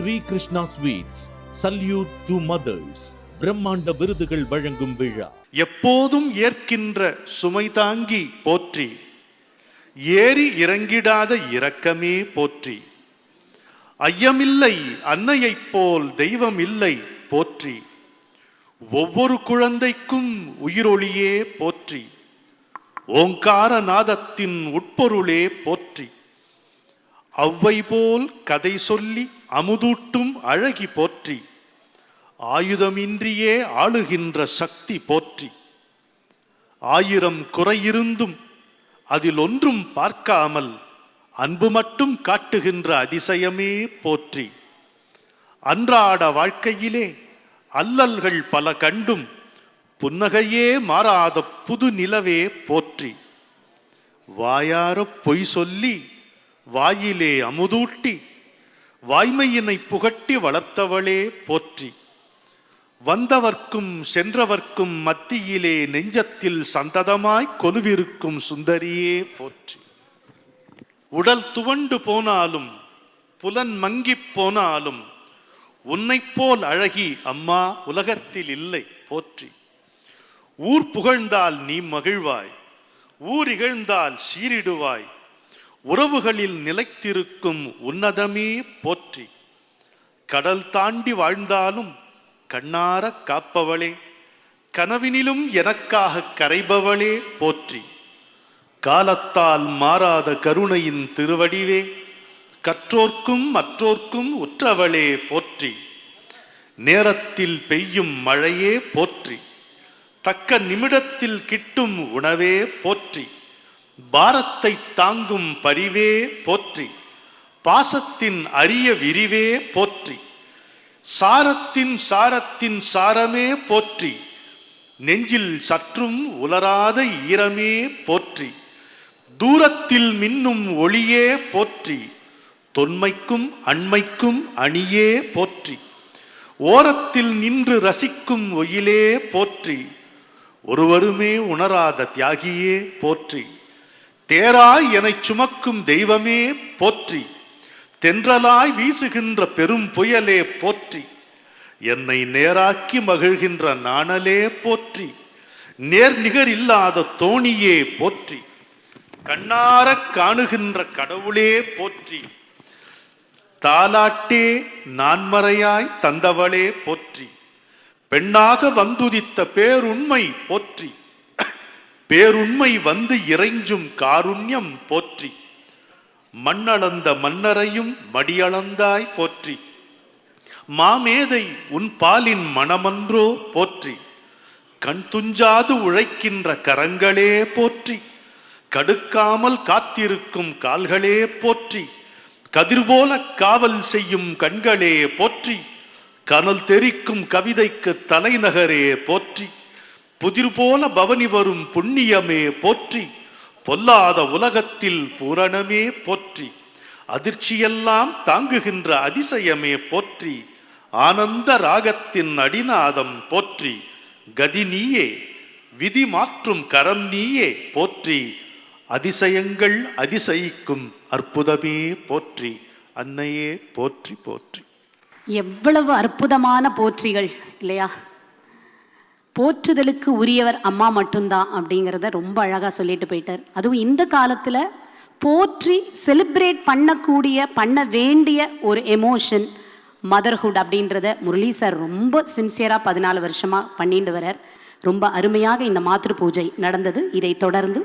Sri Krishna sweets salute to mothers பிரம்மாண்ட விருதுகள் வழங்கும் விழா. எப்போதும் ஏற்கின்ற சுமை தாங்கி போற்றி, ஏறி இறங்கிடாத இரக்கமே போற்றி, ஐயமில்லை அன்னையைப் போல் தெய்வம் இல்லை போற்றி, ஒவ்வொரு குழந்தைக்கும் உயிரொளியே போற்றி, ஓங்கார நாதத்தின் உட்பொருளே போற்றி, அவ்வை போல் கதை சொல்லி அமுதூட்டும் அழகி போற்றி, ஆயுதமின்றியே ஆளுகின்ற சக்தி போற்றி, ஆயிரம் குறையிருந்தும் அதில் ஒன்றும் பார்க்காமல் அன்பு மட்டும் காட்டுகின்ற அதிசயமே போற்றி, அன்றாட வாழ்க்கையிலே அல்லல்கள் பல கண்டும் புன்னகையே மாறாத புது நிலவே போற்றி, வாயார பொய் சொல்லி வாயிலே அமுதூட்டி வாய்மையினை புகட்டி வளர்த்தவளே போற்றி, வந்தவர்க்கும் சென்றவர்க்கும் மத்தியிலே நெஞ்சத்தில் சந்ததமாய் கொலுவிருக்கும் சுந்தரியே போற்றி, உடல் துவண்டு போனாலும் புலன் மங்கிப் போனாலும் உன்னைப் போல் அழகி அம்மா உலகத்தில் இல்லை போற்றி, ஊர் புகழ்ந்தால் நீ மகிழ்வாய், ஊர் இகழ்ந்தால் சீரிடுவாய், உறவுகளில் நிலைத்திருக்கும் உன்னதமே போற்றி, கடல் தாண்டி வாழ்ந்தாலும் கண்ணார காப்பவளே, கனவினிலும் எனக்காக கரைபவளே போற்றி, காலத்தால் மாறாத கருணையின் திருவடிவே, கற்றோர்க்கும் மற்றோர்க்கும் உற்றவளே போற்றி, நேரத்தில் பெய்யும் மழையே போற்றி, தக்க நிமிடத்தில் கிட்டும் உணவே போற்றி, பாரத்தை தாங்கும் பரிவே போற்றி, பாசத்தின் அரிய விரிவே போற்றி, சாரத்தின் சாரத்தின் சாரமே போற்றி, நெஞ்சில் சற்றும் உலராத ஈரமே போற்றி, தூரத்தில் மின்னும் ஒளியே போற்றி, தொன்மைக்கும் அண்மைக்கும் அணியே போற்றி, ஓரத்தில் நின்று ரசிக்கும் ஒயிலே போற்றி, ஒருவருமே உணராத தியாகியே போற்றி, தேராய் எனச் சுமக்கும் தெய்வமே போற்றி, தென்றலாய் வீசுகின்ற பெரும் புயலே போற்றி, என்னை நேராக்கி மகிழ்கின்ற நாணலே போற்றி, நேர் நிகர் இல்லாத தோணியே போற்றி, கண்ணார காணுகின்ற கடவுளே போற்றி, தாலாட்டே நான்மறையாய் தந்தவளே போற்றி, பெண்ணாக வந்துதித்த பேருண்மை போற்றி, பேருண்மை வந்து இறைஞ்சும் காருண்யம் போற்றி, மண்ணளந்த மன்னரையும் மடியளந்தாய் போற்றி, மாமேதை உன் பாலின் மனமன்றோ போற்றி, கண் துஞ்சாது உழைக்கின்ற கரங்களே போற்றி, கடுக்காமல் காத்திருக்கும் கால்களே போற்றி, கதிர்போல காவல் செய்யும் கண்களே போற்றி, கனல் தெரிக்கும் கவிதைக்கு தலைநகரே போற்றி, புதிர் போல பவனி வரும் புண்ணியமே போற்றி, பொல்லாத உலகத்தில் பூரணமே போற்றி, அதிர்ச்சியெல்லாம் தாங்குகின்ற அதிசயமே போற்றி, ஆனந்த ராகத்தின் அடிநாதம் போற்றி, கதி நீயே விதி மாற்றும் கரம் நீயே போற்றி, அதிசயங்கள் அதிசயிக்கும் அற்புதமே போற்றி, அன்னையே போற்றி போற்றி. எவ்வளவு அற்புதமான போற்றிகள் இல்லையா? போற்றுதலுக்கு உரியவர் அம்மா மட்டும்தான் அப்படிங்கிறத ரொம்ப அழகாக சொல்லிட்டு போயிட்டார். அதுவும் இந்த காலத்தில் போற்றி செலிப்ரேட் பண்ண வேண்டிய ஒரு எமோஷன் மதர்ஹுட் அப்படின்றத முரளி சார் ரொம்ப சின்சியராக 14 வருஷமாக பண்ணிட்டு வரார். ரொம்ப அருமையாக இந்த மாத்ரு பூஜை நடந்தது. இதை தொடர்ந்து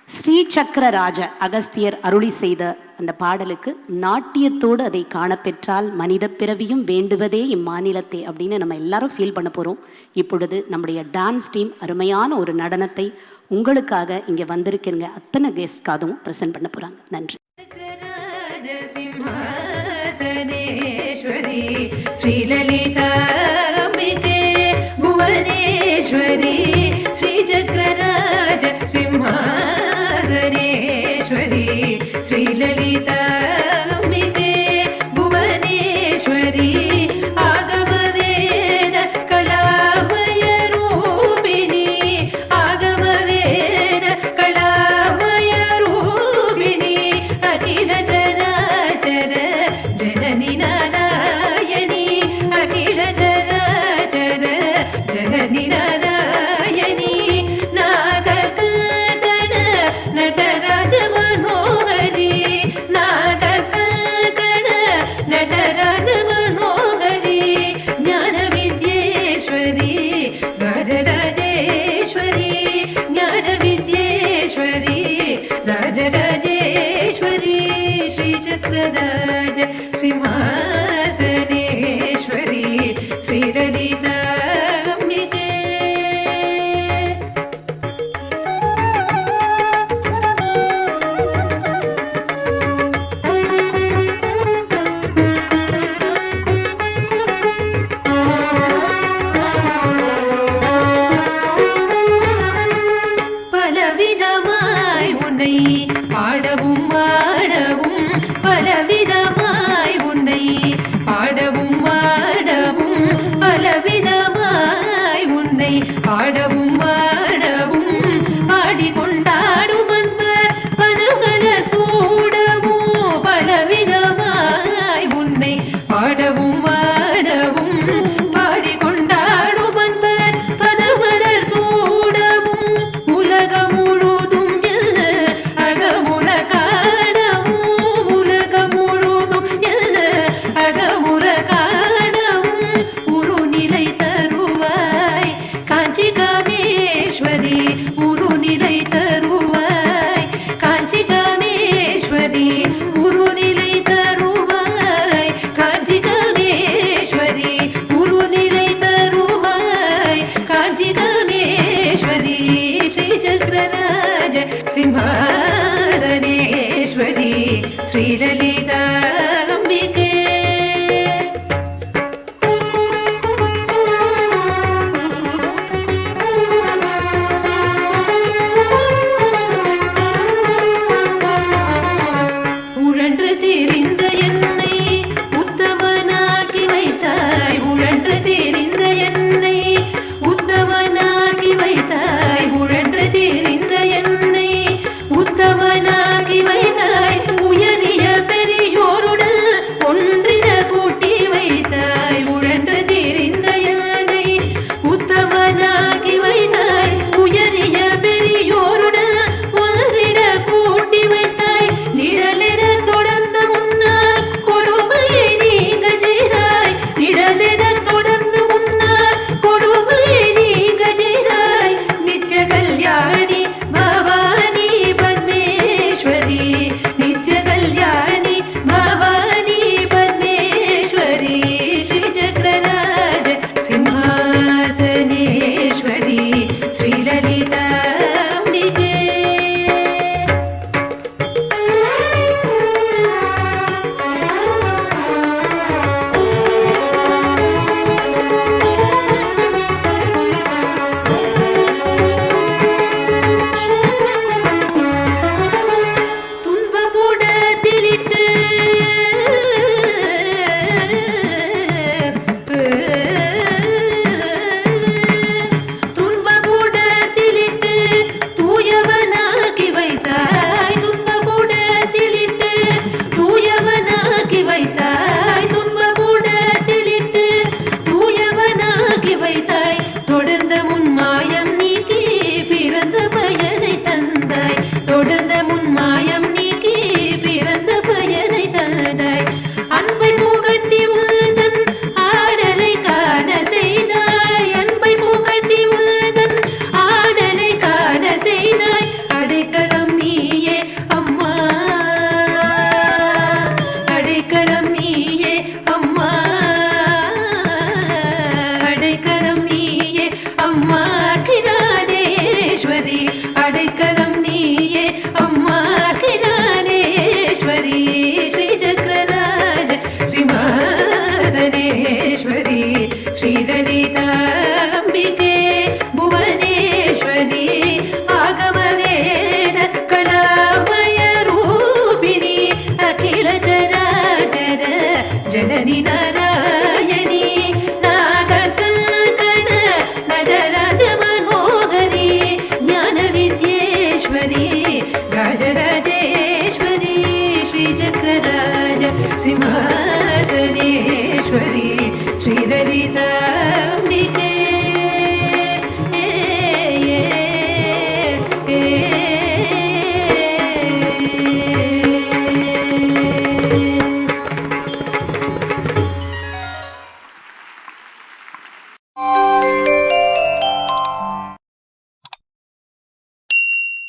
ஸ்ரீ சக்கர ராஜ அகஸ்தியர் அருளி செய்த அந்த பாடலுக்கு நாட்டியத்தோடு அதை காணப்பெற்றால் மனித பிறவியும் வேண்டுவதே இம்மாநிலத்தை அப்படின்னு நம்ம எல்லாரும் ஃபீல் பண்ண போகிறோம். இப்பொழுது நம்முடைய டான்ஸ் டீம் அருமையான ஒரு நடனத்தை உங்களுக்காக இங்கே வந்திருக்கிறங்க அத்தனை கெஸ்ட்காகவும் ப்ரெசென்ட் பண்ண போகிறாங்க. நன்றி. ஸ்ரீலலிதா புவனேஸ்வரி ஸ்ரீ சக்கரராஜ சிம்ஹாசனேஸ்வரி ஸ்ரீலலிதா புவனேஸ்வரி ஆகம வேத கலாமய ரூபிணி ஆகம வேத கலாமய ரூபிணி அகில ஜனாச்சர ஜனனி நாராயணி श्रीचक्रराज सिंहासनेश्वरी श्रीललिताम्बिके பலவிதமாய் உன்னை பாடவும் வாடவும் பலவிதமாய் உன்னை பாடவும் வாடவும் பலவிதமாய் உன்னை பாடவும் வாடவும் பாடிக்கொண்டாடும் அன்பர் பதமலர் சூடவும் பலவிதமாய் உன்னை பாடவும் வாடவும் பாடிக்கொண்டாடும் அன்பர் பதமலர் சூடவும் உலகம் முழுதும் அகமுற காணவும் உலகம் முழுதும் அகமுற காணவும் உருநிலை தருவாய் காஞ்சி காமேஸ்வரி உருநிலை தருவாய் காஞ்சி காமேஸ்வரி உருநிலை தருவாய் காஞ்சி காமேஸ்வரி உருநிலை தருவாய் காஞ்சி காமேஸ்வரி श्रीचक्रराज सिंहासनेश्वरी श्रीललिताम्बिके உழன்று தெரிந்த என்னை உத்தமனாக்கி வைத்தாய் உழன்று தெரிந்த என்னை உத்தமனாக்கி வைத்தாய் உழன்று தெரிந்த என்னை உத்தமனாக்கி வைத்தாய் உயரிய பெரியோருடன் ஒன்றிட கூட்டி வைத்தாய் உழன்று தெரிந்த என்னை உத்தமனாக்கி வைத்தாய் உயரிய பெரியோருடன் ஒன்றிட கூட்டி வைத்தாய் நிழலென தொடர்ந்த முன்னால் கொடுமையை நீங்க செய்தாய் நிழலென தொடர்ந்து முன்னால் கொடுமையை நீங்க செய்தாய் நித்ய கல்யாணி பவானி பத்மேஸ்வரி நித்ய கல்யாணி பவானி பத்மேஸ்வரி श्रीचक्रराज सिंहासनेश्वरी श्रीललिताम्बिके துன்பபுடத்திலிட்டு துன்பபுடத்திலிட்டு தூயவனாக்கி வைத்தாய் துன்பபுடத்திலிட்டு தூயவனாக்கி வைத்தாய் துன்பபுடத்திலிட்டு தூயவனாக்கி வைத்தாய் தொடர்ந்த முன் மாயம் நீக்கி பிறந்த பயனை தந்தாய் தொடர்ந்த முன் மாயம் நீக்கி பிறந்த பயனை தந்தாய் அன்பை முகட்டி உந்தன் ஆடலை காண செய்தாய் அன்பை முகட்டி உந்தன் ஆடலை காண செய்தாய் அடைக்கலம் நீயே அம்மா அடைக்கலம் நீயே அம்மா அடைக்கலம் நீயே அம்மா கிராணேஸ்வரி அடைக்கலம் நீயே அம்மா கிராணேஸ்வரி श्रीचक्रराज सिंहासनेश्वरी श्रीललिताम्बिके भुवनेश्वरी आगमवेद कलामय रूपिणी अखिल चराचर जननी नारायणी नागकङ्कण नटराज मनोहरी ज्ञान विद्येश्वरी राजराजेश्वरी श्रीचक्रराज सिंहासनेश्वरी श्रीललिता